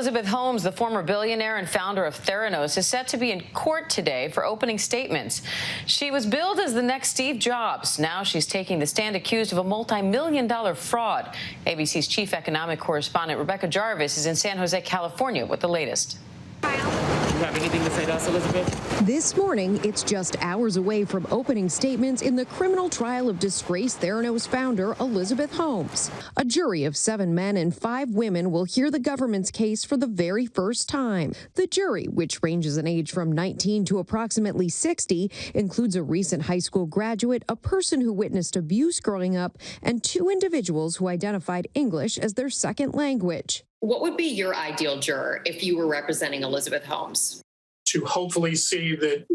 Elizabeth Holmes, the former billionaire and founder of Theranos, is set to be in court today for opening statements. She was billed as the next Steve Jobs. Now she's taking the stand accused of a multi-million-dollar fraud. ABC's chief economic correspondent Rebecca Jarvis is in San Jose, California with the latest. You have anything to say to us, Elizabeth? This morning, it's just hours away from opening statements in the criminal trial of disgraced Theranos founder Elizabeth Holmes. A jury of 7 men and 5 women will hear the government's case for the very first time. The jury, which ranges in age from 19 to approximately 60, includes a recent high school graduate, a person who witnessed abuse growing up, and 2 individuals who identified English as their second language. What would be your ideal juror if you were representing Elizabeth Holmes? To hopefully see that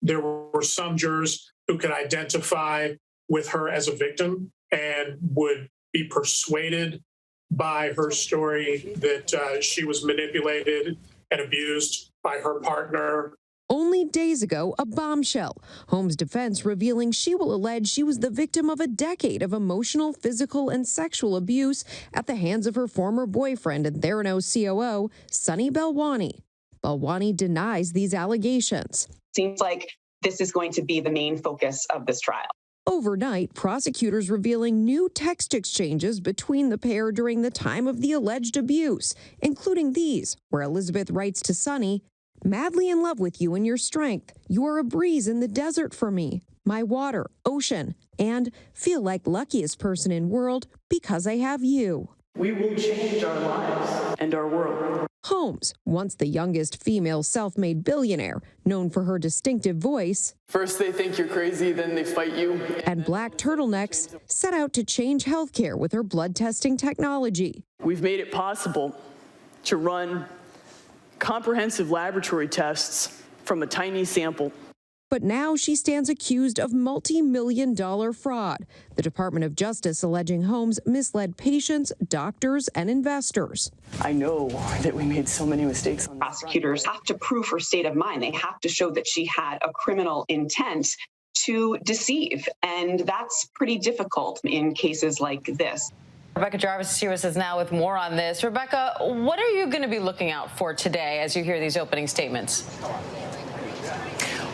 there were some jurors who could identify with her as a victim and would be persuaded by her story that she was manipulated and abused by her partner. Only days ago, a bombshell. Holmes' defense revealing she will allege she was the victim of a decade of emotional, physical, and sexual abuse at the hands of her former boyfriend and Theranos COO, Sunny Balwani. Balwani denies these allegations. Seems like this is going to be the main focus of this trial. Overnight, prosecutors revealing new text exchanges between the pair during the time of the alleged abuse, including these, where Elizabeth writes to Sunny, "Madly in love with you and your strength. You are a breeze in the desert for me, my water, ocean, and feel like luckiest person in world because I have you." We will change our lives and our world. Holmes, once the youngest female self-made billionaire, known for her distinctive voice, First they think you're crazy, then they fight you. And black turtlenecks, set out to change healthcare with her blood testing technology. We've made it possible to run comprehensive laboratory tests from a tiny sample. But now she stands accused of multi-million-dollar fraud. The Department of Justice alleging Holmes misled patients, doctors, and investors. I know that we made so many mistakes on this Prosecutors have to prove her state of mind. They have to show that she had a criminal intent to deceive, and that's pretty difficult in cases like this. Rebecca Jarvis is here with us now with more on this. Rebecca, what are you going to be looking out for today as you hear these opening statements?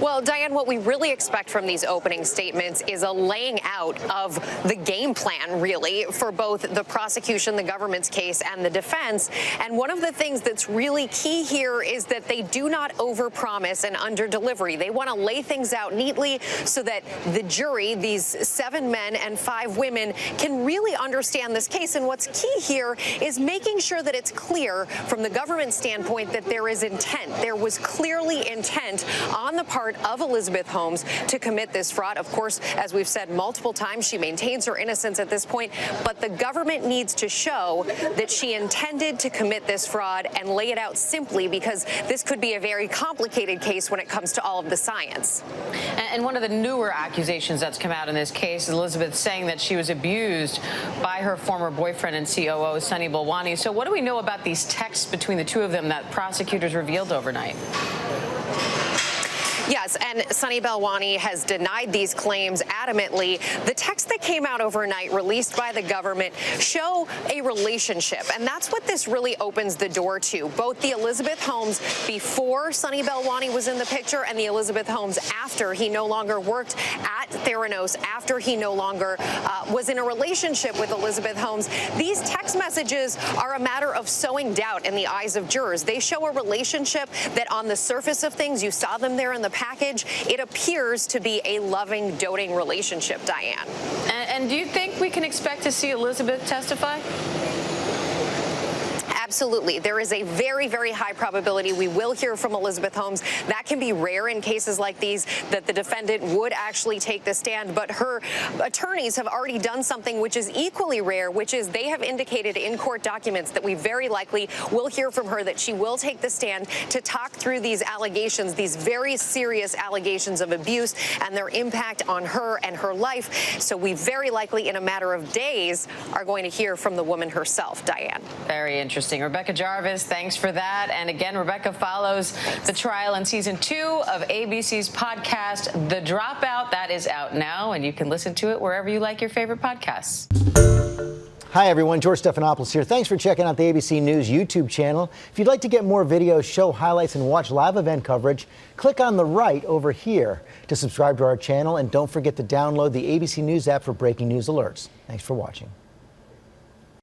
Well, Diane, what we really expect from these opening statements is a laying out of the game plan, really, for both the prosecution, the government's case, and the defense. And one of the things that's really key here is that they do not overpromise and underdeliver. They want to lay things out neatly so that the jury, these 7 men and 5 women, can really understand this case. And what's key here is making sure that it's clear from the government standpoint that there is intent. There was clearly intent on the part of Elizabeth Holmes to commit this fraud. Of course, as we've said multiple times, she maintains her innocence at this point, but the government needs to show that she intended to commit this fraud and lay it out simply, because this could be a very complicated case when it comes to all of the science. And one of the newer accusations that's come out in this case is Elizabeth saying that she was abused by her former boyfriend and COO, Sunny Balwani. So what do we know about these texts between the two of them that prosecutors revealed overnight? Yes, and Sunny Balwani has denied these claims adamantly. The texts that came out overnight, released by the government, show a relationship, and that's what this really opens the door to. Both the Elizabeth Holmes before Sunny Balwani was in the picture and the Elizabeth Holmes after he no longer worked at Theranos, after he no longer was in a relationship with Elizabeth Holmes. These text messages are a matter of sowing doubt in the eyes of jurors. They show a relationship that on the surface of things, you saw them there in the package, it appears to be a loving, doting relationship, Diane. And do you think we can expect to see Elizabeth testify? Absolutely. There is a very, very high probability we will hear from Elizabeth Holmes. That can be rare in cases like these, that the defendant would actually take the stand. But her attorneys have already done something which is equally rare, which is they have indicated in court documents that we very likely will hear from her, that she will take the stand to talk through these allegations, these very serious allegations of abuse and their impact on her and her life. So we very likely, in a matter of days, are going to hear from the woman herself, Diane. Very interesting. Rebecca Jarvis, thanks for that. And again, Rebecca follows the trial in season 2 of ABC's podcast, The Dropout. That is out now, and you can listen to it wherever you like your favorite podcasts. Hi, everyone. George Stephanopoulos here. Thanks for checking out the ABC News YouTube channel. If you'd like to get more videos, show highlights, and watch live event coverage, click on the right over here to subscribe to our channel. And don't forget to download the ABC News app for breaking news alerts. Thanks for watching.